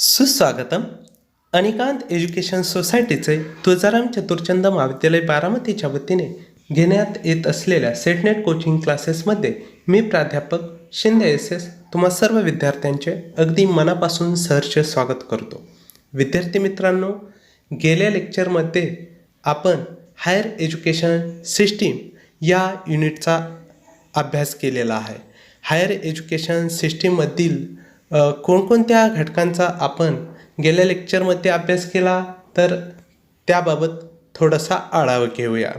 सुस्वागतम. अनिकांत एज्युकेशन सोसायटीचे तुळजाराम चतुर्चंद महाविद्यालय बारामतीच्या वतीने घेण्यात येत असलेल्या सेटनेट कोचिंग क्लासेसमध्ये मी प्राध्यापक शिंदे एस तुम्हा सर्व विद्यार्थ्यांचे अगदी मनापासून सहर्ष स्वागत करतो. विद्यार्थी मित्रांनो, गेल्या लेक्चरमध्ये आपण हायर एज्युकेशन सिस्टीम या युनिटचा अभ्यास केलेला आहे. हायर एज्युकेशन सिस्टीममधील कोणकोणत्या घटकांचा आपण गेल्या लेक्चरमध्ये अभ्यास केला तर त्याबाबत थोडासा आढावा घेऊया.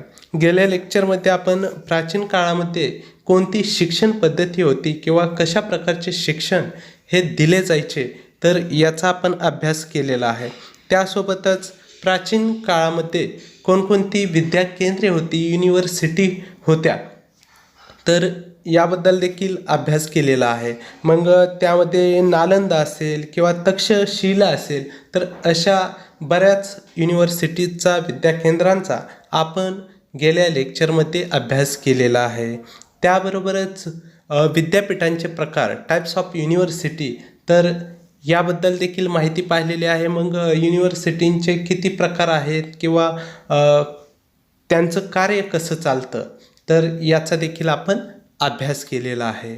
गेल्या लेक्चरमध्ये आपण प्राचीन काळामध्ये कोणती शिक्षण पद्धती होती किंवा कशा प्रकारचे शिक्षण हे दिले जायचे तर याचा आपण अभ्यास केलेला आहे. त्यासोबतच प्राचीन काळामध्ये कोणकोणती विद्या केंद्रे होती, युनिव्हर्सिटी होत्या तर याबद्दल देखील अभ्यास केलेला आहे. मग त्यामध्ये नालंदा असेल किंवा तक्षशिला असेल तर अशा बऱ्याच युनिव्हर्सिटीजचा विद्याकेंद्रांचा आपण गेल्या लेक्चरमध्ये अभ्यास केलेला आहे. त्याबरोबरच विद्यापीठांचे प्रकार, टाईप्स ऑफ युनिव्हर्सिटी, तर याबद्दल देखील माहिती पाहिलेली आहे. मग युनिव्हर्सिटींचे किती प्रकार आहेत किंवा त्यांचं कार्य कसं चालतं तर याचा देखील आपण अभ्यास केलेला आहे.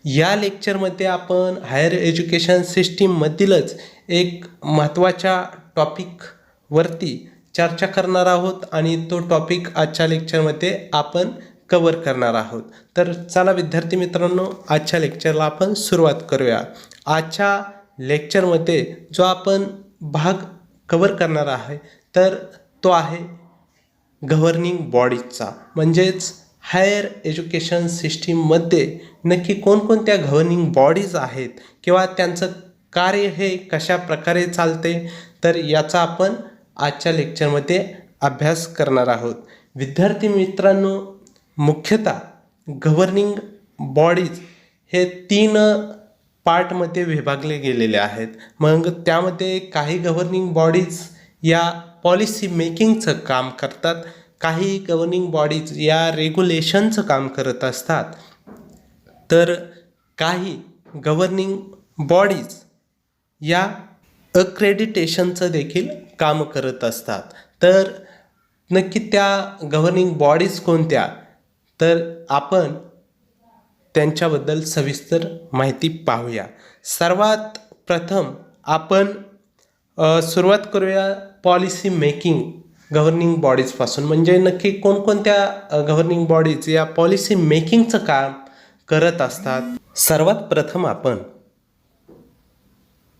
या लेक्चरमध्ये आपण हायर एज्युकेशन सिस्टीममधीलच एक महत्त्वाच्या टॉपिकवरती चर्चा करणार आहोत आणि तो टॉपिक आजच्या लेक्चरमध्ये आपण कवर करणार आहोत. तर चला विद्यार्थी मित्रांनो, आजच्या लेक्चरला आपण सुरुवात करूया. आजच्या लेक्चरमध्ये जो आपण भाग कवर करणार आहे तर तो आहे गव्हर्निंग बॉडीजचा. म्हणजेच हायर एज्युकेशन सिस्टीममध्ये नक्की कोणकोणत्या गव्हर्निंग बॉडीज आहेत किंवा त्यांचं कार्य हे कशा प्रकारे चालते तर याचा आपण आजच्या लेक्चरमध्ये अभ्यास करणार आहोत. विद्यार्थी मित्रांनो, मुख्यतः गव्हर्निंग बॉडीज हे 3 पार्टमध्ये विभागले गेलेले आहेत. मग त्यामध्ये काही गव्हर्निंग बॉडीज या पॉलिसी मेकिंगचं काम करतात, काही गव्हर्निंग बॉडीज या रेग्युलेशनचं काम करत असतात, तर काही गव्हर्निंग बॉडीज या अक्रेडिटेशनचं देखील काम करत असतात. तर नक्की त्या गव्हर्निंग बॉडीज कोणत्या तर आपण त्यांच्याबद्दल सविस्तर माहिती पाहूया. सर्वात प्रथम आपण सुरुवात करूया पॉलिसी मेकिंग गव्हर्निंग बॉडीजपासून. म्हणजे नक्की कोणकोणत्या गव्हर्निंग बॉडीज या पॉलिसी मेकिंगचं काम करत असतात. सर्वात प्रथम आपण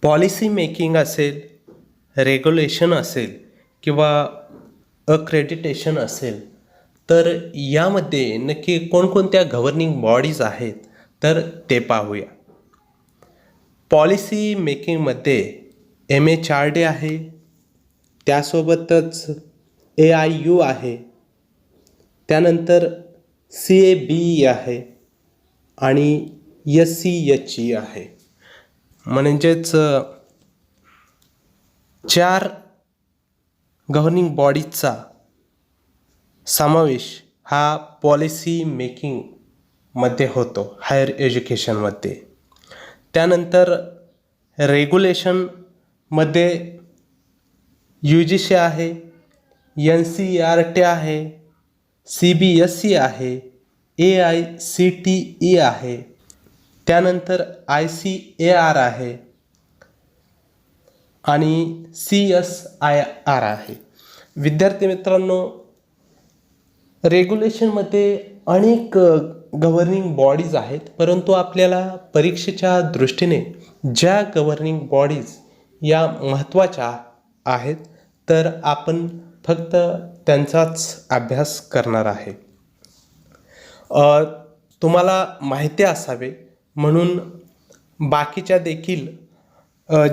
पॉलिसी मेकिंग असेल, रेग्युलेशन असेल किंवा अक्रेडिटेशन असेल तर यामध्ये नक्की कोणकोणत्या गव्हर्निंग बॉडीज आहेत तर ते पाहूया. पॉलिसी मेकिंगमध्ये MHRD आहे, त्यासोबतच AIU आहे, त्यानंतर CABE आहे आणि SCHE आहे. म्हणजेच 4 गव्हर्निंग बॉडीजचा समावेश हा पॉलिसी मेकिंगमध्ये होतो हायर एज्युकेशनमध्ये. त्यानंतर रेग्युलेशनमध्ये UGC आहे, NCERT आहे, CBSE आहे, AICTE आहे, त्यानंतर ICAR आहे आणि CSIR आहे. विद्यार्थी मित्रांनो, रेग्युलेशनमध्ये अनेक गव्हर्निंग बॉडीज आहेत, परंतु आपल्याला परीक्षेच्या दृष्टीने ज्या गव्हर्निंग बॉडीज या महत्त्वाच्या आहेत तर आपण फक्त त्यांचाच अभ्यास करणार आहे. तुम्हाला माहिती असावे म्हणून बाकीच्या देखील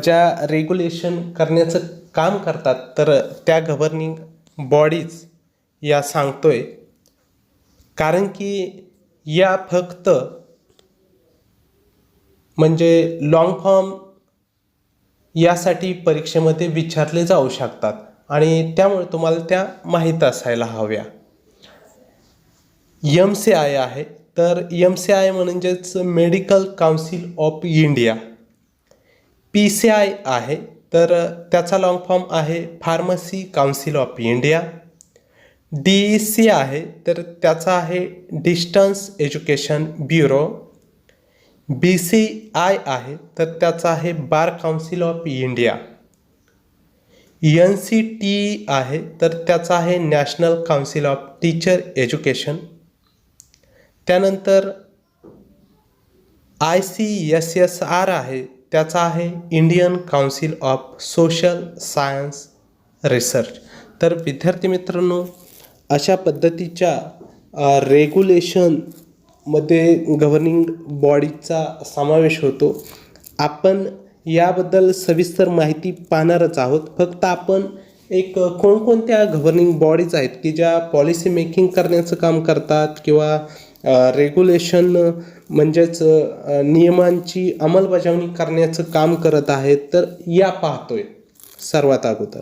ज्या रेग्युलेशन करण्याचं काम करतात तर त्या गव्हर्निंग बॉडीज या सांगतोय, कारण की या फक्त म्हणजे लॉंग फॉर्म यासाठी परीक्षेमध्ये विचारले जाऊ शकतात आणि त्यामुळे तुम्हाला त्या माहीत असायला हव्या. MCI आहे, तर MCI म्हणजेच medical council of India. PCI आहे, तर त्याचा लॉंग फॉर्म आहे pharmacy council of India. DEC आहे तर त्याचा आहे डिस्टन्स एज्युकेशन ब्युरो. BCI आहे तर त्याचा आहे bar council of India. NCTE आहे तर त्याचा आहे national council of teacher education. त्यानंतर ICSSR आहे त्याचा आहे Indian council of social science research. तर विद्यार्थी मित्रांनो, अशा पद्धतीच्या रेग्युलेशनमध्ये गव्हर्निंग बॉडीचा समावेश होतो. आपण याबद्दल सविस्तर माहिती पाहणारच आहोत. फक्त आपण एक कोणकोणत्या गव्हर्निंग बॉडीज आहेत की ज्या पॉलिसी मेकिंग करण्याचं काम करतात किंवा रेग्युलेशन म्हणजेच नियमांची अंमलबजावणी करण्याचं काम करत आहेत, तर या पाहतोय सर्वात अगोदर.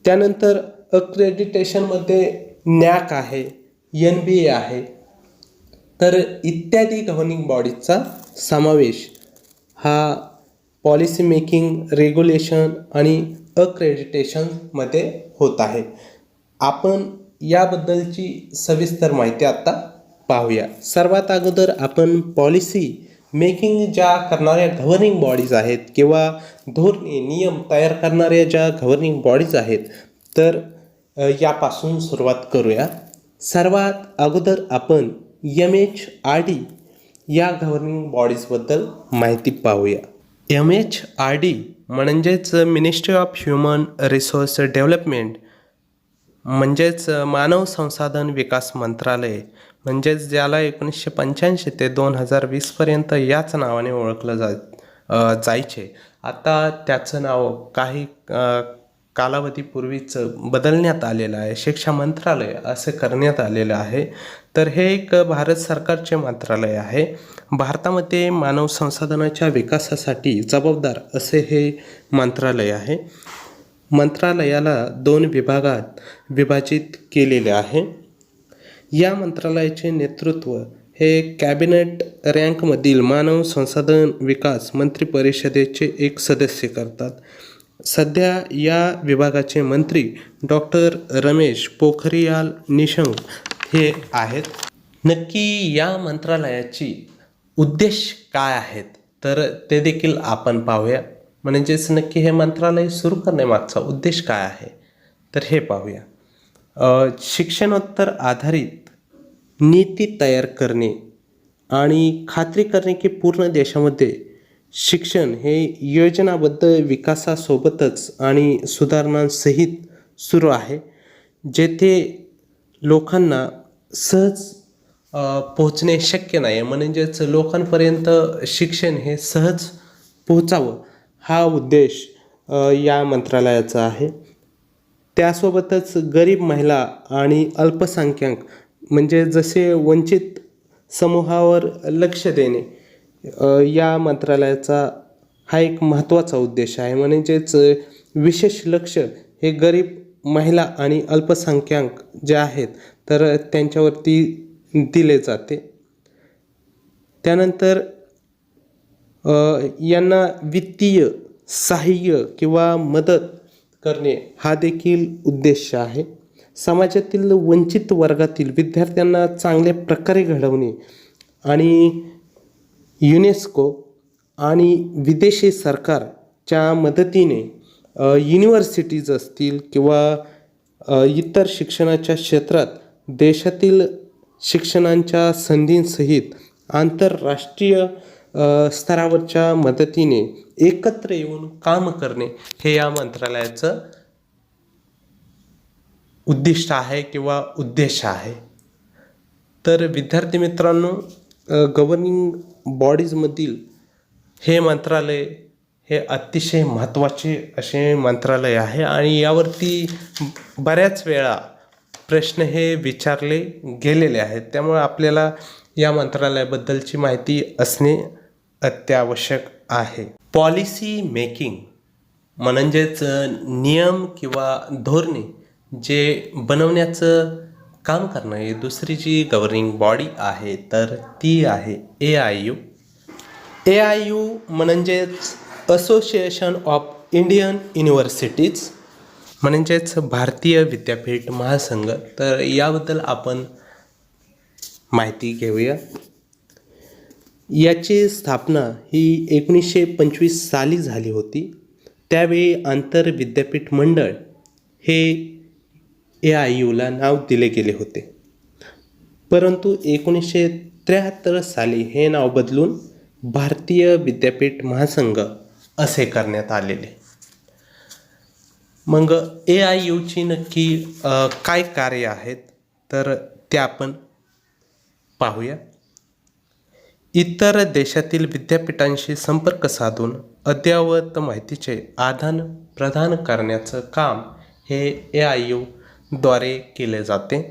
त्यानंतर अक्रेडिटेशनमध्ये NAAC आहे, NBA आहे. तर इत्यादी गव्हर्निंग बॉडीजचा समावेश हा पॉलिसी मेकिंग, रेग्युलेशन आणि अक्रेडिटेशनमध्ये होत आहे. आपण याबद्दलची सविस्तर माहिती आता पाहूया. सर्वात अगोदर आपण पॉलिसी मेकिंग ज्या करणाऱ्या गव्हर्निंग बॉडीज आहेत किंवा धोरणे नियम तयार करणाऱ्या ज्या गव्हर्निंग बॉडीज आहेत, तर यापासून सुरुवात करूया. सर्वात अगोदर आपण MHRD या गव्हर्निंग बॉडीजबद्दल माहिती पाहूया. MHRD म्हणजेच ministry of human resource development, म्हणजेच मानव संसाधन विकास मंत्रालय, म्हणजेच ज्याला 1985 ते 2020पर्यंत याच नावाने ओळखलं जायचे. आता त्याचं नाव काही कालावधीपूर्वीच बदलण्यात आलेलं आहे, शिक्षा मंत्रालय असे करण्यात आलेलं आहे. तर हे एक भारत सरकारचे मंत्रालय आहे. भारतामध्ये मानव संसाधनाच्या विकासासाठी जबाबदार असे हे मंत्रालय आहे. मंत्रालयाला 2 विभागात विभाजित केलेले आहे. या मंत्रालयाचे नेतृत्व हे कॅबिनेट रँकमधील मानव संसाधन विकास मंत्री परिषदेचे एक सदस्य करतात. सध्या या विभागाचे मंत्री डॉक्टर रमेश पोखरियाल निशंक हे आहेत. नक्की या मंत्रालयाची उद्देश काय आहेत, तर ते देखील आपण पाहूया. म्हणजेच नक्की हे मंत्रालय सुरू करण्यामागचा उद्देश काय आहे, तर हे पाहूया. शिक्षणोत्तर आधारित नीती तयार करणे आणि खात्री करणे की पूर्ण देशामध्ये शिक्षण हे योजनाबद्ध विकासासोबतच आणि सुधारणांसहित सुरू आहे, जेथे लोकांना सहज पोहोचणे शक्य नाही. म्हणजेच लोकांपर्यंत शिक्षण हे सहज पोहोचावं हा उद्देश या मंत्रालयाचा आहे. त्यासोबतच गरीब महिला आणि अल्पसंख्याक म्हणजे जसे वंचित समूहावर लक्ष देणे या मंत्रालयाचा हा एक महत्त्वाचा उद्देश आहे. म्हणजेच विशेष लक्ष हे गरीब महिला आणि अल्पसंख्याक जे आहेत तर त्यांच्यावरती दिले जाते. त्यानंतर यांना वित्तीय सहाय्य किंवा मदत करणे हा देखील उद्देश आहे. समाजातील वंचित वर्गातील विद्यार्थ्यांना चांगल्या प्रकारे घडवणे आणि युनेस्को आणि विदेशी सरकारच्या मदतीने युनिव्हर्सिटीज असतील किंवा इतर शिक्षणाच्या क्षेत्रात देशातील शिक्षणांच्या संधींसहित आंतरराष्ट्रीय स्तरावरच्या मदतीने एकत्र येऊन काम करणे हे या मंत्रालयाचं उद्दिष्ट आहे किंवा उद्देश आहे. तर विद्यार्थी मित्रांनो, गव्हर्निंग बॉडीजमधील हे मंत्रालय हे अतिशय महत्त्वाचे असे मंत्रालय आहे आणि यावरती बऱ्याच वेळा प्रश्न हे विचारले गेलेले आहेत. त्यामुळे आपल्याला या मंत्रालयाबद्दलची माहिती असणे अत्यावश्यक आहे. पॉलिसी मेकिंग म्हणजेच नियम किंवा धोरणे जे बनवण्याचं काम करणारी दुसरी जी गव्हर्निंग बॉडी आहे तर ती आहे AIU. AIU म्हणजेच असोसिएशन ऑफ इंडियन युनिव्हर्सिटीज म्हणजेच भारतीय विद्यापीठ महासंघ, तर याबद्दल आपण माहिती घेऊया. याची स्थापना ही 1925 साली झाली होती. त्यावेळी आंतर विद्यापीठ मंडळ हे AIUला नाव दिले गेले होते, परंतु 1973 साली हे नाव बदलून भारतीय विद्यापीठ महासंघ असे करण्यात आलेले. मग AIUची नक्की काय कार्य आहेत तर ते आपण पाहूया. इतर देशातील विद्यापीठांशी संपर्क साधून अद्ययावत माहितीचे आदान प्रदान करण्याचं काम हे AIU द्वारे केले जाते.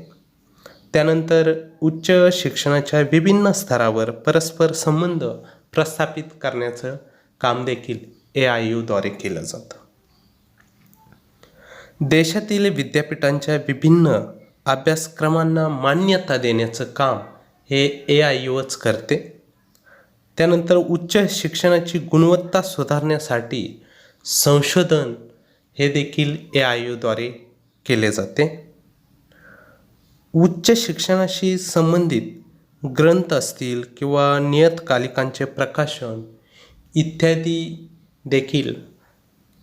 त्यानंतर उच्च शिक्षणाच्या विभिन्न स्तरावर परस्पर संबंध प्रस्थापित करण्याचं काम देखील AIU द्वारे केलं जातं. देशातील विद्यापीठांच्या विभिन्न अभ्यासक्रमांना मान्यता देण्याचं काम हे AIUच करते. त्यानंतर उच्च शिक्षणाची गुणवत्ता सुधारण्यासाठी संशोधन हे देखील AIU द्वारे केले जाते. उच्च शिक्षणाशी संबंधित ग्रंथ असतील किंवा नियतकालिकांचे प्रकाशन इत्यादी देखील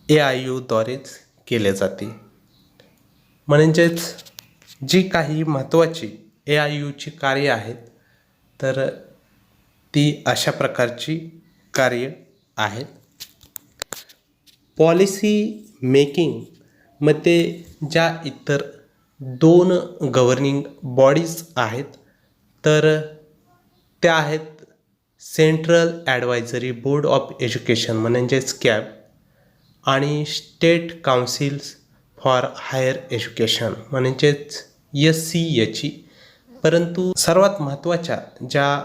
AIU द्वारेच केले जाते. म्हणजेच जी काही महत्त्वाची AIUची कार्य आहेत तर ती अशा प्रकारची कार्य आहेत. पॉलिसी मेकिंगमध्ये ज्या इतर 2 गव्हर्निंग बॉडीज आहेत तर त्या आहेत central advisory board of education म्हणजेच CAB आणि state councils for higher education म्हणजेच SCHE. परंतु सर्वात महत्त्वाच्या ज्या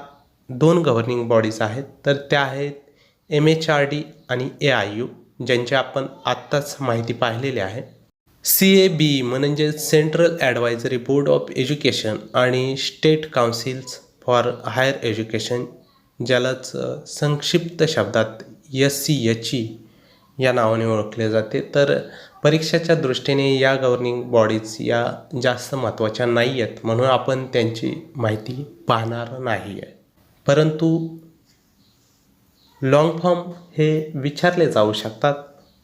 2 गव्हर्निंग बॉडीज आहेत तर त्या आहेत MHRD आणि AIU, ज्यांची आपण आत्ताच माहिती पाहिलेली आहे. CAB म्हणजे central advisory board of education आणि state councils for higher education, ज्यालाच संक्षिप्त शब्दात SCHE या नावाने ओळखले जाते. तर परीक्षेच्या दृष्टीने या गव्हर्निंग बॉडीज या जास्त महत्त्वाच्या नाही आहेत, म्हणून आपण त्यांची माहिती पाहणार नाही आहे. परंतु लॉंग फॉर्म हे विचारले जाऊ शकतात,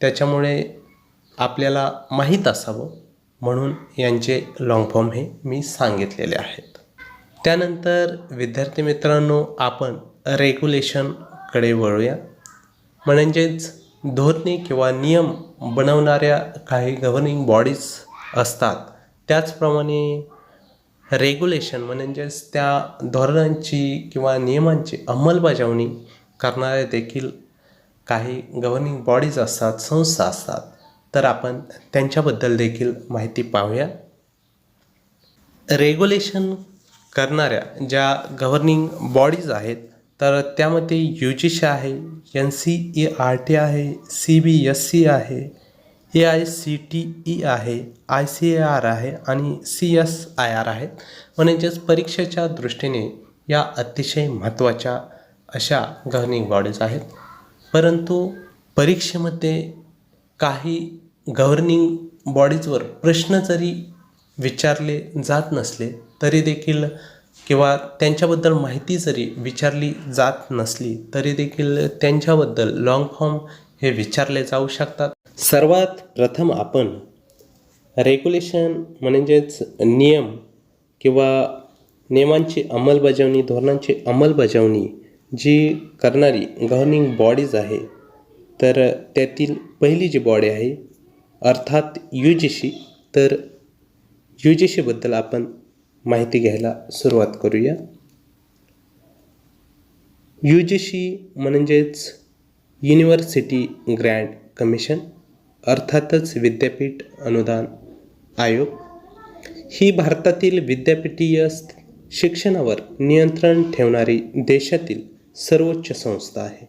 त्याच्यामुळे आपल्याला माहीत असावं म्हणून यांचे लॉंग फॉर्म हे मी सांगितलेले आहेत. त्यानंतर विद्यार्थी मित्रांनो, आपण रेग्युलेशनकडे वळूया. म्हणजेच धोरणे किंवा नियम बनवणाऱ्या काही गव्हर्निंग बॉडीज असतात, त्याचप्रमाणे रेग्युलेशन म्हणजेच त्या धोरणांची किंवा नियमांची अंमलबजावणी करणारे देखील काही गव्हर्निंग बॉडीज असतात, संस्था असतात. तर आपण त्यांच्याबद्दल देखील माहिती पाहूया. रेग्युलेशन करणाऱ्या ज्या गव्हर्निंग बॉडीज आहेत तर त्यामध्ये UGC आहे, NCERT आहे, CBSE आहे, AICTE आहे, ICAR आहे आणि CSIR आहेत. म्हणजेच परीक्षेच्या दृष्टीने या अतिशय महत्त्वाच्या अशा गव्हर्निंग बॉडीज आहेत. परंतु परीक्षेमध्ये काही गव्हर्निंग बॉडीजवर प्रश्न जरी विचारले जात नसले तरी देखील किंवा त्यांच्याबद्दल माहिती जरी विचारली जात नसली तरी देखील त्यांच्याबद्दल लॉंग फॉर्म हे विचारले जाऊ शकतात. सर्वात प्रथम आपण रेग्युलेशन म्हणजेच नियम किंवा नियमांची अंमलबजावणी, धोरणांची अंमलबजावणी जी करणारी गव्हर्निंग बॉडीज आहे तर त्यातील पहिली जी बॉडी आहे अर्थात UGC. तर UGCबद्दल आपण माहिती घ्यायला सुरुवात करूया. UGC म्हणजेच युनिव्हर्सिटी ग्रँट कमिशन, अर्थातच विद्यापीठ अनुदान आयोग. ही भारतातील विद्यापीठीय शिक्षणावर नियंत्रण ठेवणारी देशातील सर्वोच्च संस्था आहे.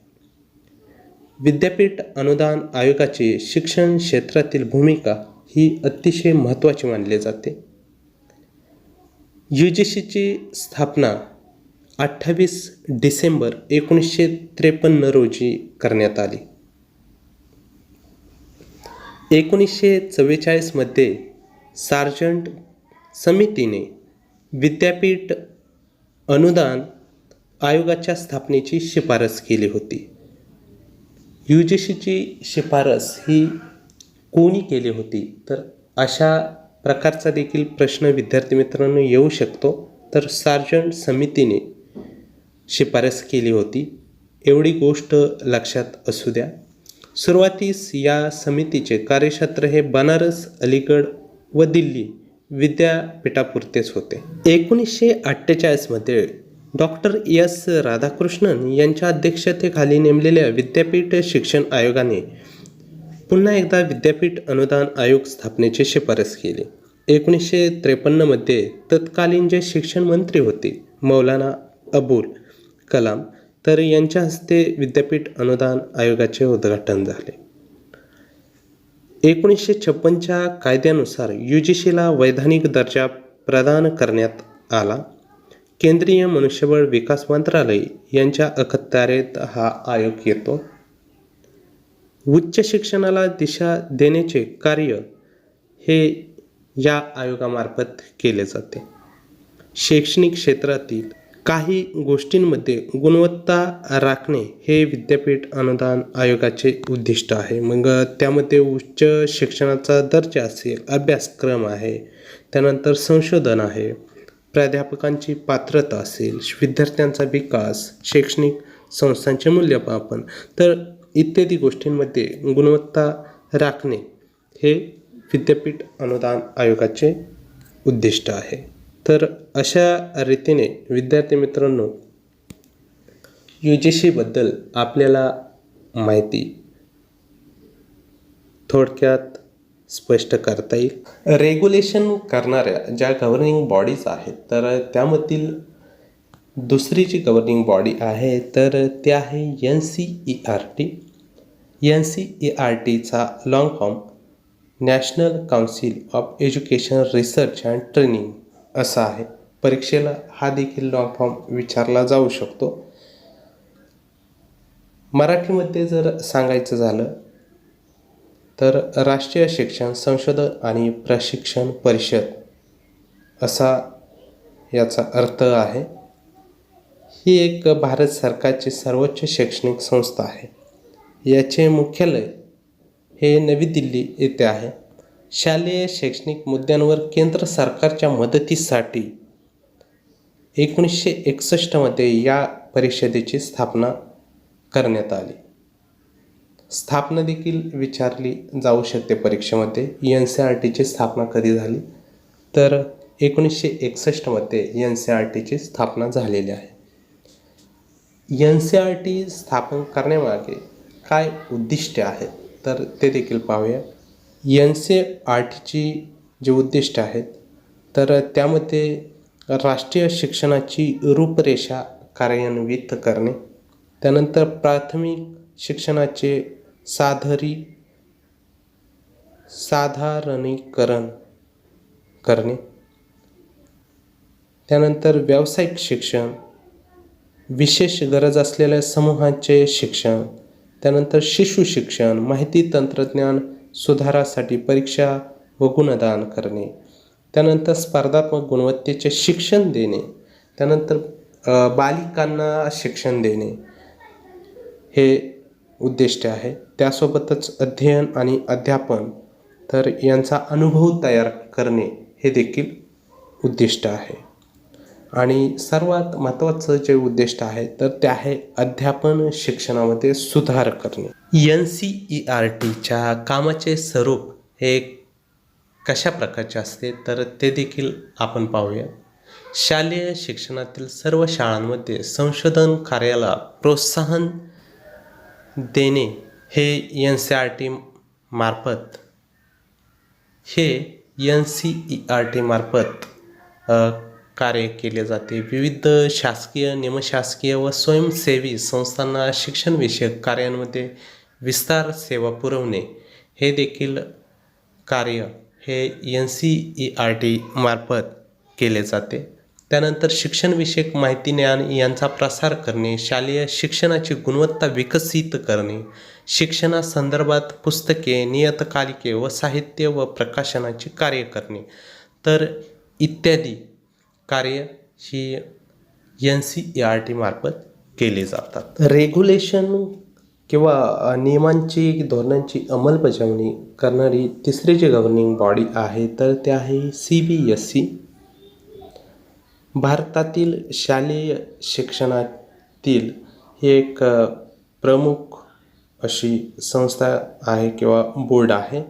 विद्यापीठ अनुदान आयोगाची शिक्षण क्षेत्रातील भूमिका ही अतिशय महत्त्वाची मानली जाते. UGCची स्थापना 28 डिसेंबर 1953 रोजी करण्यात आली. 1944मध्ये सार्जंट समितीने विद्यापीठ अनुदान आयोगाच्या स्थापनेची शिफारस केली होती. UGCची शिफारस ही कोणी केली होती? तर अशा प्रकारचा देखील प्रश्न विद्यार्थी मित्रांनो येऊ शकतो. तर सार्जंट समितीने शिफारस केली होती, एवढी गोष्ट लक्षात असू द्या. सुरुवातीस या समितीचे कार्यक्षेत्र हे बनारस, अलीगड व दिल्ली विद्यापीठापुरतेच होते. 1948मध्ये डॉक्टर S. राधाकृष्णन यांच्या अध्यक्षतेखाली नेमलेल्या विद्यापीठ शिक्षण आयोगाने पुन्हा एकदा विद्यापीठ अनुदान आयोग स्थापनेची शिफारस केली. 1953मध्ये तत्कालीन जे शिक्षण मंत्री होते मौलाना अबुल कलाम, तर यांच्या हस्ते विद्यापीठ अनुदान आयोगाचे उद्घाटन झाले. 1956च्या कायद्यानुसार UGCला वैधानिक दर्जा प्रदान करण्यात आला. केंद्रीय मनुष्यबळ विकास मंत्रालय यांच्या अखत्यारीत हा आयोग येतो. उच्च शिक्षणाला दिशा देण्याचे कार्य हे या आयोगामार्फत केले जाते. शैक्षणिक क्षेत्रातील काही गोष्टींमध्ये गुणवत्ता राखणे हे विद्यापीठ अनुदान आयोगाचे उद्दिष्ट आहे. मग त्यामध्ये उच्च शिक्षणाचा दर्जा असेल, अभ्यासक्रम आहे, त्यानंतर संशोधन आहे, प्राध्यापकांची पात्रता असेल, विद्यार्थ्यांचा विकास, शैक्षणिक संस्थांचे मूल्यमापन, तर इत्यादी गोष्टींमध्ये गुणवत्ता राखणे हे विद्यापीठ अनुदान आयोगाचे उद्दिष्ट आहे. तर अशा रीतीने विद्यार्थी मित्रांनो UGCबद्दल आपल्याला माहिती थोडक्यात स्पष्ट करता येईल. रेग्युलेशन करणाऱ्या ज्या गव्हर्निंग बॉडीज आहेत तर त्यामधील दुसरी जी गव्हर्निंग बॉडी आहे तर ते आहे NCERT. NCERTचा long form national council of education research and training असा आहे. परीक्षेला हा देखील लॉंग फॉर्म विचारला जाऊ शकतो. मराठीमध्ये जर सांगायचं झालं तर राष्ट्रीय शिक्षण संशोधन आणि प्रशिक्षण परिषद असा याचा अर्थ आहे. ही एक भारत सरकारची सर्वोच्च शैक्षणिक संस्था आहे. याचे मुख्यालय हे नवी दिल्ली येथे आहे. शालेय शैक्षणिक मुद्द्यांवर केंद्र सरकारच्या मदतीसाठी 1961मध्ये या परिषदेची स्थापना करण्यात आली. स्थापना देखील विचारली जाऊ शकते परीक्षेमध्ये. NCERTची स्थापना कधी झाली तर 1961मध्ये NCERTची स्थापना झालेली आहे. NCERT स्थापन करण्यामागे काय उद्दिष्टे आहेत तर ते देखील पाहूया. NCERTची जी उद्दिष्टे आहेत तर त्यामध्ये राष्ट्रीय शिक्षणाची रूपरेषा कार्यान्वित करणे, त्यानंतर प्राथमिक शिक्षणाचे साधारणीकरण करणे, त्यानंतर व्यावसायिक शिक्षण, विशेष गरज असलेल्या समूहांचे शिक्षण, त्यानंतर शिशु शिक्षण, माहिती तंत्रज्ञान सुधारासाठी परीक्षा व गुणदान करणे, त्यानंतर स्पर्धात्मक गुणवत्तेचे शिक्षण देणे, त्यानंतर बालिकांना शिक्षण देणे हे उद्दिष्ट आहे. त्यासोबतच अध्ययन आणि अध्यापन तर यांचा अनुभव तयार करणे हे देखील उद्दिष्ट आहे. आणि सर्वात महत्त्वाचं जे उद्दिष्ट आहे तर ते आहे अध्यापन शिक्षणामध्ये सुधार करणे. NCERTच्या कामाचे स्वरूप हे कशा प्रकारचे असते तर ते देखील आपण पाहूया. शालेय शिक्षणातील सर्व शाळांमध्ये संशोधन कार्याला प्रोत्साहन देणे हे NCERT मार्फत कार्य केले जाते. विविध शासकीय, निमशासकीय व स्वयंसेवी संस्थांना शिक्षणविषयक कार्यांमध्ये विस्तार सेवा पुरवणे हे देखील कार्य हे NCERT मार्फत केले जाते. त्यानंतर शिक्षणविषयक माहिती ज्ञान यांचा प्रसार करणे, शालेय शिक्षणाची गुणवत्ता विकसित करणे, शिक्षणासंदर्भात पुस्तके, नियतकालिके व साहित्य व प्रकाशनाचे कार्य करणे, तर इत्यादी कार्य ही NCERT मार्फत केले जातात. रेग्युलेशन किंवा नियमांची धोरणांची अंमलबजावणी करणारी तिसरी जी गव्हर्निंग बॉडी आहे तर ते आहे CBSE. भारतातील शालेय शिक्षणातील ही एक प्रमुख अशी संस्था आहे किंवा बोर्ड आहे.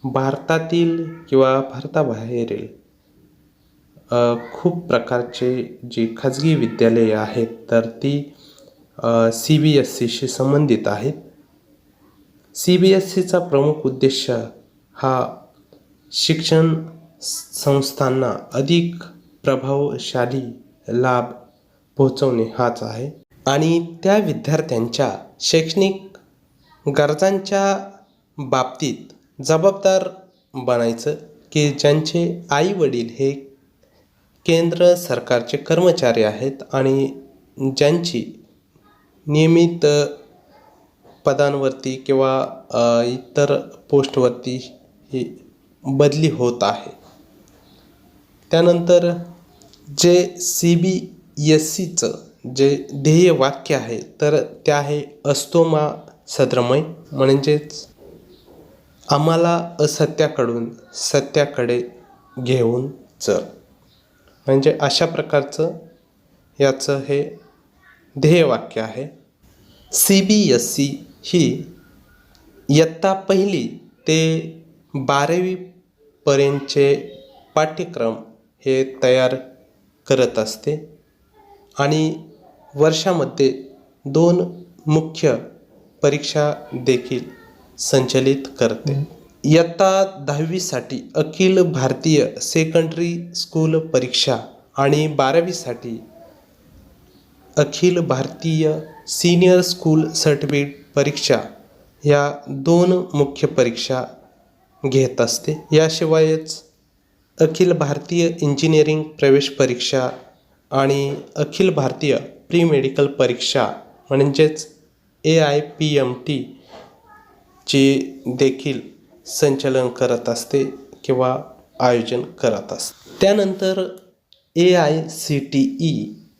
भारतातील किंवा भारताबाहेरील खूप प्रकारचे जी खाजगी विद्यालये आहेत तर ती CBSEशी संबंधित आहेत. CBSEचा प्रमुख उद्देश हा शिक्षण संस्थांना अधिक प्रभावशाली लाभ पोहोचवणे हाच आहे आणि त्या विद्यार्थ्यांच्या शैक्षणिक गरजांच्या बाबतीत जबाबदार बनायचं की ज्यांचे आई वडील हे केंद्र सरकारचे कर्मचारी आहेत आणि ज्यांची नियमित पदांवरती किंवा इतर पोस्टवरती ही बदली होत आहे. त्यानंतर जे CBSEचं जे ध्येय वाक्य आहे तर ते आहे असतो मा सद्रमय, म्हणजेच आम्हाला असत्याकडून सत्याकडे घेऊन चल. म्हणजे अशा प्रकारचं याचं हे ध्येयवाक्य आहे. CBSE ही इयत्ता 1ली ते 12वी पर्यंतचे पाठ्यक्रम हे तयार करत असते आणि वर्षामध्ये 2 मुख्य परीक्षा देखील संचलित करते. इयत्ता 10वीसाठी अखिल भारतीय सेकंडरी स्कूल परीक्षा आणि 12वीसाठी Akhil Bharatiya senior school certificate परीक्षा ह्या 2 मुख्य परीक्षा घेत असते. याशिवायच अखिल भारतीय इंजिनिअरिंग प्रवेश परीक्षा आणि अखिल भारतीय प्री मेडिकल परीक्षा म्हणजेच AIPMT ची देखील संचलन करत असते किंवा आयोजन करत असते. त्यानंतर AICTE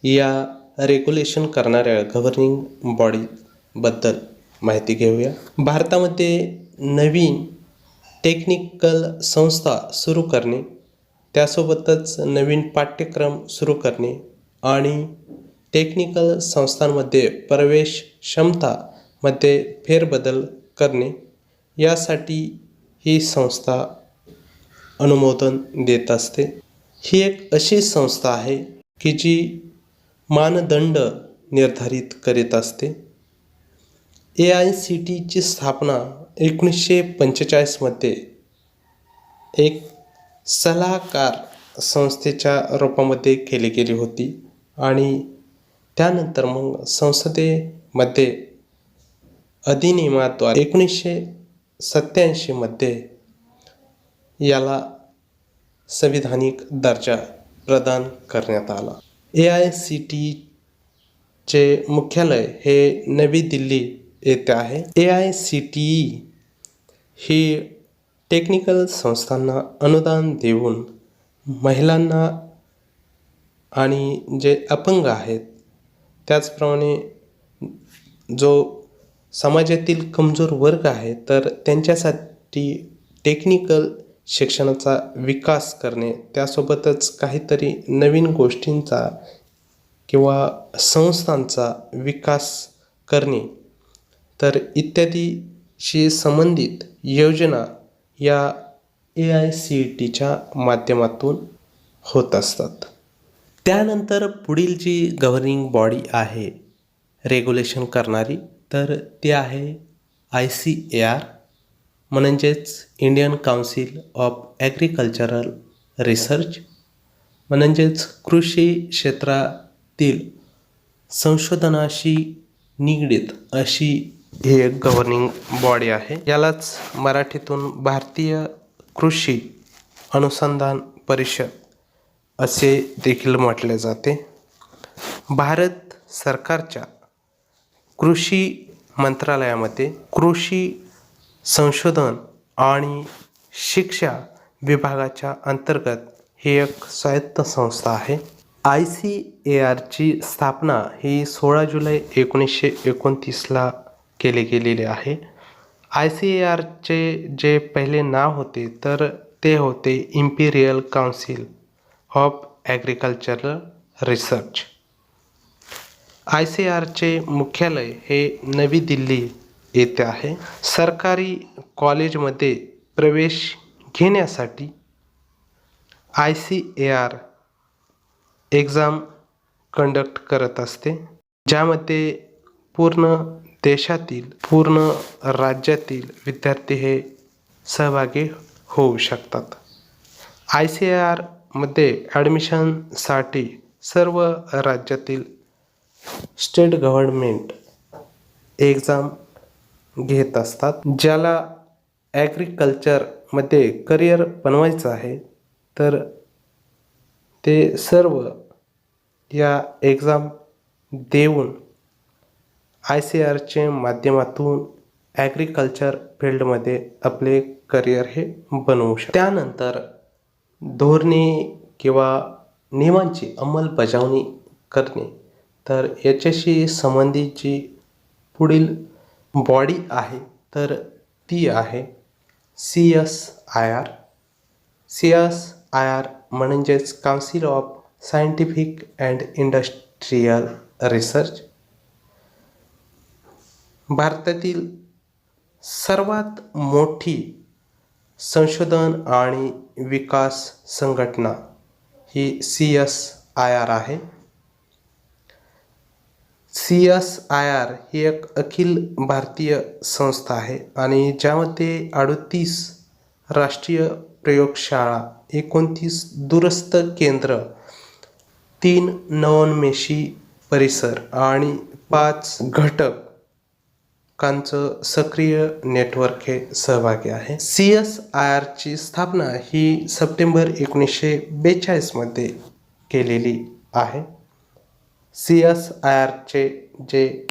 या रेग्युलेशन करणाऱ्या गव्हर्निंग बॉडीबद्दल माहिती घेऊया. भारतामध्ये नवीन टेक्निकल संस्था सुरू करणे, त्यासोबतच नवीन पाठ्यक्रम सुरू करणे आणि टेक्निकल संस्थांमध्ये प्रवेश क्षमतामध्ये फेरबदल करणे यासाठी ही संस्था अनुमोदन देत असते. ही एक अशी संस्था आहे की जी मानदंड निर्धारित करीत असते. AICTEची स्थापना 1945मध्ये एक सल्लागार संस्थेच्या रूपामध्ये केली गेली होती आणि त्यानंतर मग संसदेमध्ये अधिनियमाद्वारे 1987मध्ये याला संविधानिक दर्जा प्रदान करण्यात आला. AICTEचे मुख्यालय हे नवी दिल्ली येथे आहे. AICTE ही टेक्निकल संस्थांना अनुदान देऊन महिलांना आणि जे अपंग आहेत त्याचप्रमाणे जो समाजातील कमजोर वर्ग आहे तर त्यांच्यासाठी टेक्निकल शिक्षणाचा विकास करणे, त्यासोबतच काहीतरी नवीन गोष्टींचा किंवा संस्थांचा विकास करणे तर इत्यादीशी संबंधित योजना या AICTEच्या माध्यमातून होत असतात. त्यानंतर पुढील जी गव्हर्निंग बॉडी आहे रेग्युलेशन करणारी तर ती आहे ICAR, म्हणजेच Indian council of agricultural research, म्हणजेच कृषी क्षेत्रातील संशोधनाशी निगडीत अशी ही एक गव्हर्निंग बॉडी आहे. यालाच मराठीतून भारतीय कृषी अनुसंधान परिषद असे देखील म्हटले जाते. भारत सरकारच्या कृषी मंत्रालयामध्ये कृषी संशोधन आणि शिक्षा विभागाच्या अंतर्गत ही एक स्वायत्त संस्था आहे. ICARची स्थापना ही 16 जुलै 1929ला केली गेलेली आहे. ICARचे जे पहिले नाव होते तर ते होते imperial council of agricultural research. ICARचे मुख्यालय हे नवी दिल्ली येथे आहे. सरकारी कॉलेजमध्ये प्रवेश घेण्यासाठी ICAR एक्झाम कंडक्ट करत असते, ज्यामध्ये पूर्ण देशातील पूर्ण राज्यातील विद्यार्थी हे सहभागी होऊ शकतात. ICAR मध्ये ॲडमिशनसाठी सर्व राज्यातील स्टेट गव्हर्नमेंट एक्झाम घेत असतात. ज्याला ॲग्रिकल्चरमध्ये करिअर बनवायचं आहे तर ते सर्व या एक्झाम देऊन ICARचे माध्यमातून ॲग्रिकल्चर फील्डमध्ये आपले करिअर हे बनवू शकतात. त्यानंतर धोरणे किंवा नियमांची अंमलबजावणी करणे, तर याच्याशी संबंधित जी पुढील बॉडी आहे तर ती आहे CSIR. CSIR म्हणजेच council of scientific and industrial research. भारतातील सर्वात मोठी संशोधन आणि विकास संघटना ही CSIR आहे. CSIR ही एक अखिल भारतीय संस्था आहे आणि ज्यामध्ये 38 राष्ट्रीय प्रयोगशाळा, 29 दूरस्थ केंद्र, 3 नवोन्मेषी परिसर आणि 5 घटकांचं सक्रिय नेटवर्क हे सहभागी आहे. CSIRची स्थापना ही सप्टेंबर 1942मध्ये केलेली आहे. CSIRचे जे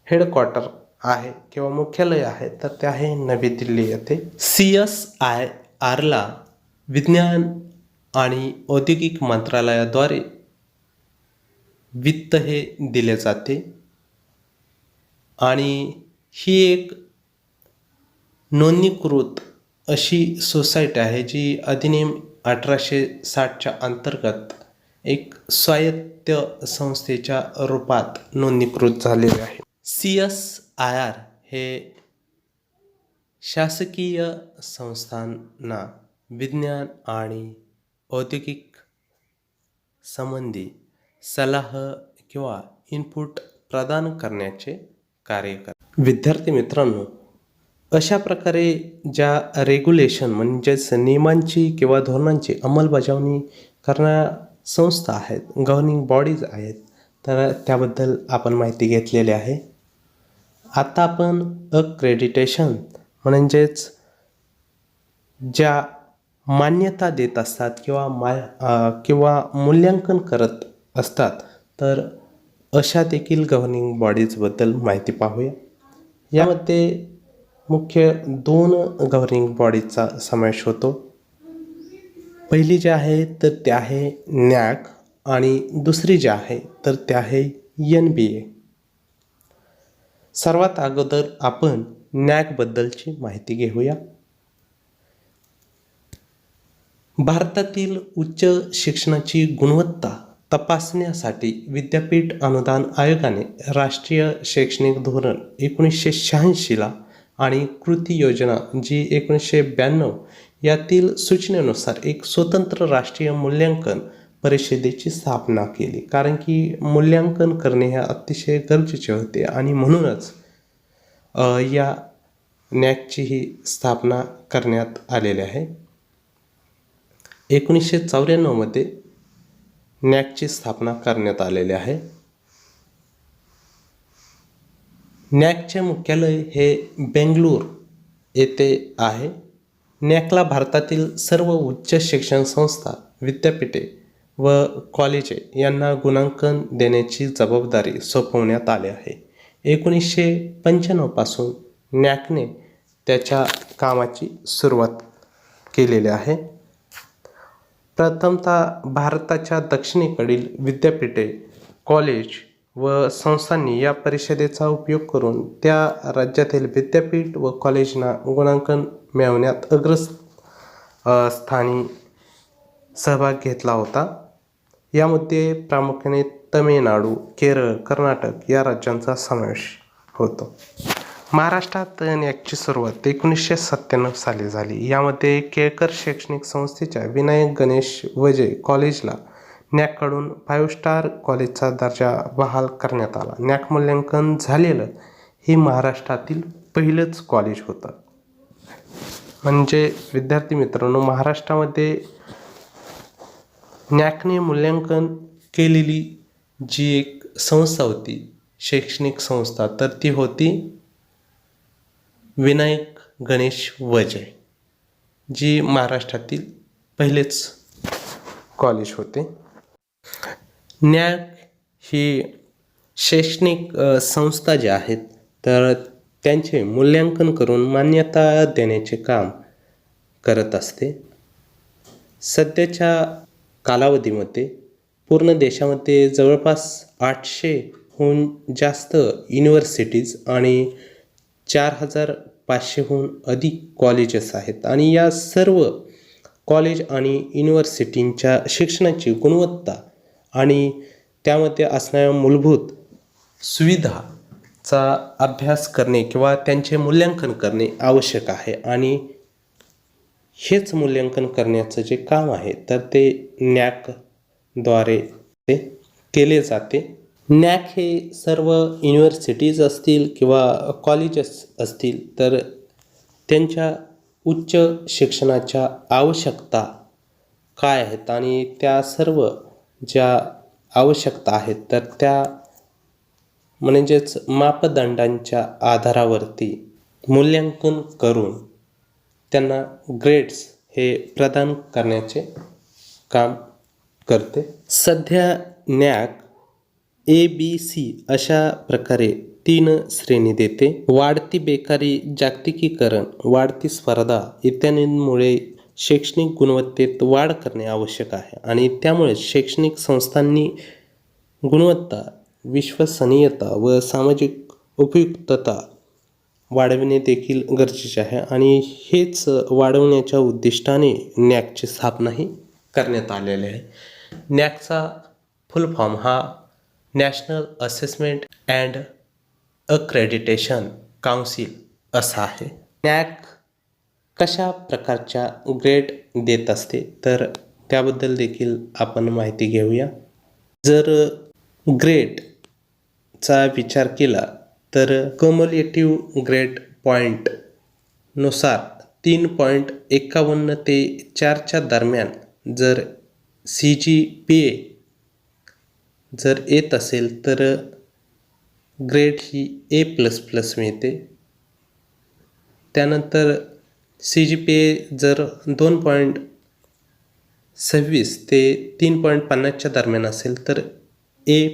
हेडक्वार्टर आहे किंवा मुख्यालय आहे तर ते आहे नवी दिल्ली येथे. CSIRला विज्ञान आणि औद्योगिक मंत्रालयाद्वारे वित्त हे दिले जाते आणि ही एक नोंदणीकृत अशी सोसायटी आहे जी अधिनियम 1860च्या अंतर्गत एक स्वायत्त संस्थेच्या रूपात नोंदणीकृत झालेले आहे. CSIR हे शासकीय संस्थांना विज्ञान आणि औद्योगिक संबंधी सल्ला किंवा इनपुट प्रदान करण्याचे कार्य करते. विद्यार्थी मित्रांनो, अशा प्रकारे ज्या रेग्युलेशन म्हणजेच नियमांची किंवा धोरणांची अंमलबजावणी करणाऱ्या संस्था आहेत, गव्हर्निंग बॉडीज आहेत, तर त्याबद्दल आपण माहिती घेतलेली आहे. आता आपण अक्रेडिटेशन म्हणजेच ज्या मान्यता देत असतात किंवा मूल्यांकन करत असतात तर अशा देखील गव्हर्निंग बॉडीजबद्दल माहिती पाहूया. यामध्ये मुख्य 2 गव्हर्निंग बॉडीजचा समावेश होतो. पहिली जी आहे तर ते आहे NAAC आणि दुसरी जी आहे तर ते आहे NBA. सर्वात अगोदर आपण NAAC बद्दलची माहिती घेऊया. भारतातील उच्च शिक्षणाची गुणवत्ता तपासण्यासाठी विद्यापीठ अनुदान आयोगाने राष्ट्रीय शैक्षणिक धोरण 1986ला आणि कृती योजना जी 1992 यातील सूचनेनुसार एक स्वतंत्र राष्ट्रीय मूल्यांकन परिषदेची स्थापना केली. कारण की मूल्यांकन करणे हे अतिशय गरजेचे होते आणि म्हणूनच या NAACची ही स्थापना करण्यात आलेली आहे. 1994मध्ये NAACची स्थापना करण्यात आलेली आहे. NAACचे मुख्यालय हे बेंगळूर येथे आहे. NAACला भारतातील सर्व उच्च शिक्षण संस्था, विद्यापीठे व कॉलेजे यांना गुणांकन देण्याची जबाबदारी सोपवण्यात आली आहे. 1995 पासून नॅकने त्याच्या कामाची सुरुवात केलेली आहे. प्रथमतः भारताच्या दक्षिणेकडील विद्यापीठे, कॉलेज व संस्थांनी या परिषदेचा उपयोग करून त्या राज्यातील विद्यापीठ व कॉलेजना गुणांकन मिळवण्यात स्थानी सहभाग घेतला होता. यामध्ये प्रामुख्याने तमिळनाडू, केरळ, कर्नाटक या राज्यांचा समावेश होतो. महाराष्ट्रात नॅकची सुरुवात 1997 साली झाली. यामध्ये केळकर शैक्षणिक संस्थेच्या विनायक गणेश वजे कॉलेजला नॅककडून 5 स्टार कॉलेजचा दर्जा बहाल करण्यात आला. नॅक मूल्यांकन झालेलं हे महाराष्ट्रातील पहिलंच कॉलेज होतं. म्हणजे विद्यार्थी मित्रांनो, महाराष्ट्रामध्ये नॅकने मूल्यांकन केलेली जी एक संस्था होती, शैक्षणिक संस्था, तर ती होती विनायक गणेश वजे, जी महाराष्ट्रातील पहिलेच कॉलेज होते. नॅक ही शैक्षणिक संस्था ज्या आहेत तर त्यांचे मूल्यांकन करून मान्यता देण्याचे काम करत असते. सध्याच्या कालावधीमध्ये पूर्ण देशामध्ये जवळपास 800हून जास्त युनिव्हर्सिटीज आणि 4500हून अधिक कॉलेजेस आहेत. आणि या सर्व कॉलेज आणि युनिव्हर्सिटींच्या शिक्षणाची गुणवत्ता आणि त्यामध्ये असणाऱ्या मूलभूत सुविधाचा अभ्यास करणे किंवा त्यांचे मूल्यांकन करणे आवश्यक आहे. आणि हेच मूल्यांकन करण्याचं जे काम आहे तर ते नॅकद्वारे ते केले जाते. नॅक हे सर्व युनिव्हर्सिटीज असतील किंवा कॉलेजेस असतील तर त्यांच्या उच्च शिक्षणाच्या आवश्यकता काय आहेत आणि त्या सर्व ज्या आवश्यकता आहेत तर त्या म्हणजेच मापदंडांच्या आधारावरती मूल्यांकन करून त्यांना ग्रेड्स हे प्रदान करण्याचे काम करते. सध्या नॅक ABC अशा प्रकारे 3 श्रेणी देते. वाढती बेकारी, जागतिकीकरण, वाढती स्पर्धा इत्यादींमुळे शैक्षणिक गुणवत्तेत वाढ करणे आवश्यक आहे आणि त्यामुळे शैक्षणिक संस्थांनी गुणवत्ता, विश्वसनीयता व सामाजिक उपयुक्तता वाढविणे देखील गरजेचे आहे. आणि हेच वाढवण्याच्या उद्दिष्टाने नॅकची स्थापनाही करण्यात आलेली आहे. नॅकचा फुल फॉर्म हा national assessment and accreditation council असा आहे. नॅक कशा प्रकारच्या ग्रेड देत असते तर त्याबद्दल देखील आपण माहिती घेऊया. जर ग्रेडचा विचार केला तर कम्युलेटिव्ह ग्रेड पॉईंटनुसार 3.51 ते 4च्या दरम्यान जर CGPA जर येत असेल तर ग्रेड ही A++ मिळते. त्यानंतर CGPA जर 2.26 ते 3.50च्या दरम्यान असेल तर A+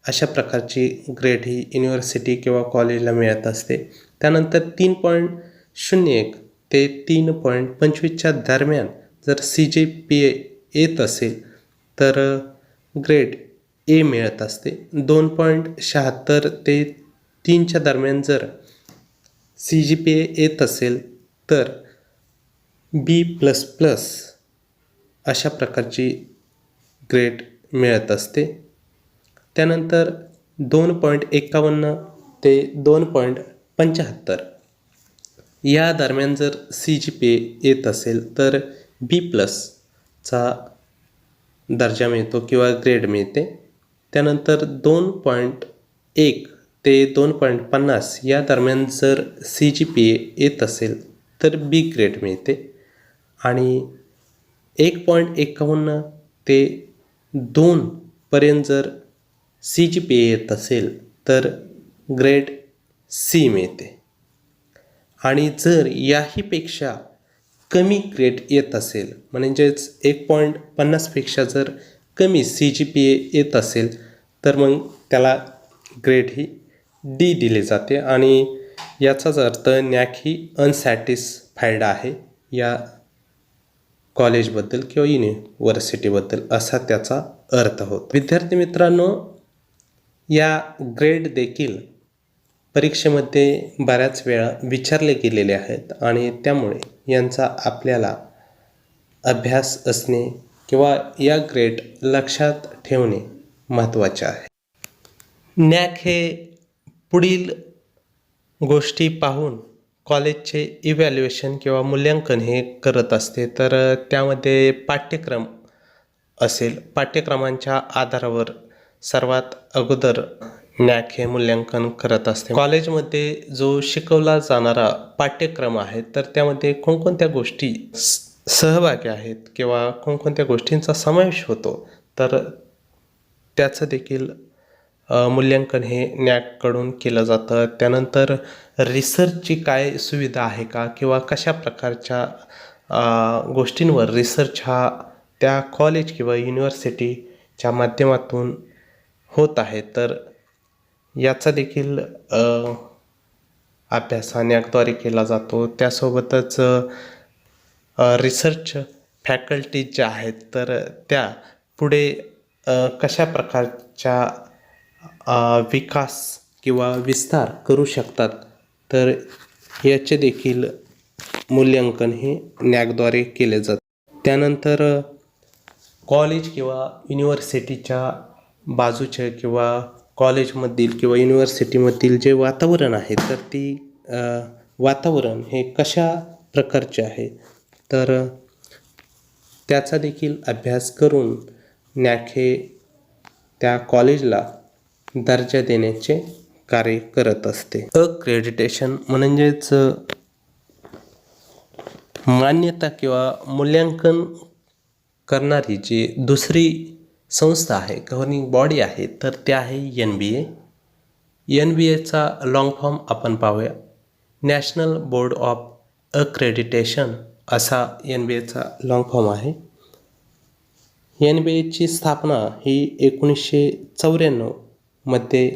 अशा प्रकारची ग्रेड ही युनिव्हर्सिटी किंवा कॉलेजला मिळत असते. त्यानंतर 3.01 ते 3.25च्या दरम्यान जर CGPA येत असेल तर ग्रेड A मिळत असते. 2.76 ते 3च्या दरम्यान जर CGPA येत असेल तर B++ अशा प्रकारची ग्रेड मिळत असते. त्यानंतर 2.51 ते 2.75 या दरम्यान जर CGPA येत असेल तर B+चा दर्जा मिळतो किंवा ग्रेड मिळते. त्यानंतर 2.1 ते 2.50 या दरम्यान जर CGPA येत असेल तर B ग्रेड मिळते. आणि 1.51 ते 2 पर्यंत जर CGPA येत असेल तर ग्रेड C मिळते. आणि जर याहीपेक्षा कमी ग्रेड येत असेल, म्हणजेच 1.50पेक्षा जर कमी CGPA येत असेल तर मग त्याला ग्रेड ही डी दिली जाते आणि याचाच अर्थ नॅक ही अनसॅटिस्फाईड आहे या कॉलेजबद्दल किंवा युनिव्हर्सिटीबद्दल, असा त्याचा अर्थ होतो. विद्यार्थी मित्रांनो, या ग्रेड देखील परीक्षेमध्ये बऱ्याच वेळा विचारले गेलेले आहेत आणि त्यामुळे यांचा आपल्याला अभ्यास असणे किंवा या ग्रेड लक्षात ठेवणे महत्त्वाचे आहे. नॅक हे पुढील गोष्टी पाहून कॉलेजचे इव्हॅल्युएशन किंवा मूल्यांकन हे करत असते. तर त्यामध्ये पाठ्यक्रम असेल, पाठ्यक्रमांच्या आधारावर सर्वात अगोदर नॅक हे मूल्यांकन करत असते. कॉलेजमध्ये जो शिकवला जाणारा पाठ्यक्रम आहे तर त्यामध्ये कोणकोणत्या गोष्टी सहभागी आहेत किंवा कोणकोणत्या गोष्टींचा समावेश होतो, तर त्याचं देखील मूल्यांकन हे नॅककडून केलं जातं. त्यानंतर रिसर्चची काय सुविधा आहे का किंवा कशा प्रकारच्या गोष्टींवर रिसर्च हा त्या कॉलेज किंवा युनिव्हर्सिटीच्या माध्यमातून होत आहे, तर याचा देखील अभ्यास हा नॅकद्वारे केला जातो. त्यासोबतच रिसर्च फॅकल्टीज ज्या आहेत तर त्या पुढे कशा प्रकारच्या विकास किंवा विस्तार करू शकतात, तर याचे देखील मूल्यांकन हे नॅकद्वारे केले जाते. त्यानंतर कॉलेज किंवा युनिव्हर्सिटीच्या बाजूचे किंवा कॉलेजमधील किंवा युनिव्हर्सिटीमधील जे वातावरण आहे तर ती वातावरण हे कशा प्रकारचे आहे, तर त्याचा देखील अभ्यास करून नॅक हे त्या कॉलेजला दर्जा देण्याचे कार्य करत असते. अक्रेडिटेशन म्हणजेच मान्यता किंवा मूल्यांकन करणारी जी दुसरी संस्था आहे, गव्हर्निंग बॉडी आहे, तर ते आहे NBA. NBAचा लॉंग फॉर्म आपण पाहूया. नॅशनल बोर्ड ऑफ अक्रेडिटेशन असा NBAचा लॉंग फॉर्म आहे. NBAची स्थापना ही 1994 मध्ये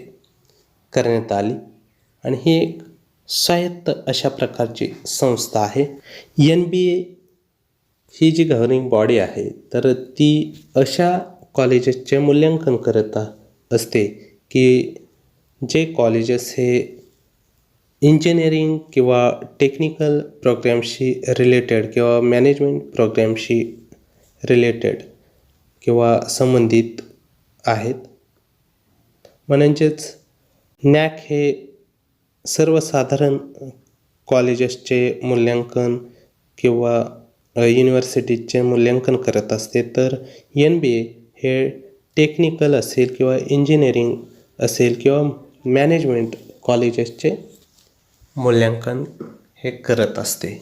करण्यात आली आणि ही एक स्वायत्त अशा प्रकारची संस्था आहे. NBA ही जी गव्हर्निंग बॉडी आहे तर ती अशा कॉलेजेसचे मूल्यांकन करत असते की जे कॉलेजेस हे इंजिनिअरिंग किंवा टेक्निकल प्रोग्रॅमशी रिलेटेड किंवा मॅनेजमेंट प्रोग्रॅमशी रिलेटेड किंवा संबंधित आहेत. म्हणजेच नॅक हे सर्वसाधारण कॉलेजेसचे मूल्यांकन किंवा युनिव्हर्सिटीचे मूल्यांकन करत असते, तर NBA हे टेक्निकल असेल किंवा इंजिनिअरिंग असेल किंवा मॅनेजमेंट कॉलेजेसचे मूल्यांकन हे करत असते.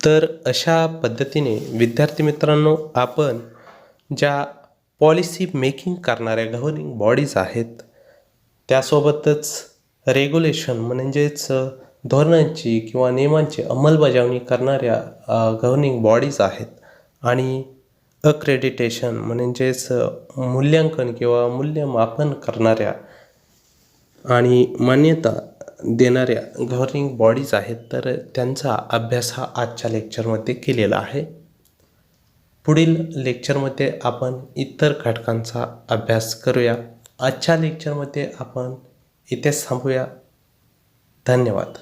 तर अशा पद्धतीने विद्यार्थी मित्रांनो, आपण ज्या पॉलिसी मेकिंग करणाऱ्या गव्हर्निंग बॉडीज आहेत त्यासोबतच रेग्युलेशन म्हणजेच धोरणांची किंवा नियमांची अंमलबजावणी करणाऱ्या गव्हर्निंग बॉडीज आहेत आणि अक्रेडिटेशन म्हणजेच मूल्यांकन किंवा मूल्यमापन करणाऱ्या आणि मान्यता देणाऱ्या गव्हर्निंग बॉडीज आहेत, तर त्यांचा अभ्यास हा आजच्या लेक्चरमध्ये केलेला आहे. पुढील लेक्चरमध्ये आपण इतर घटकांचा अभ्यास करूया. आजच्या लेक्चरमध्ये आपण इथेच थांबूया. धन्यवाद.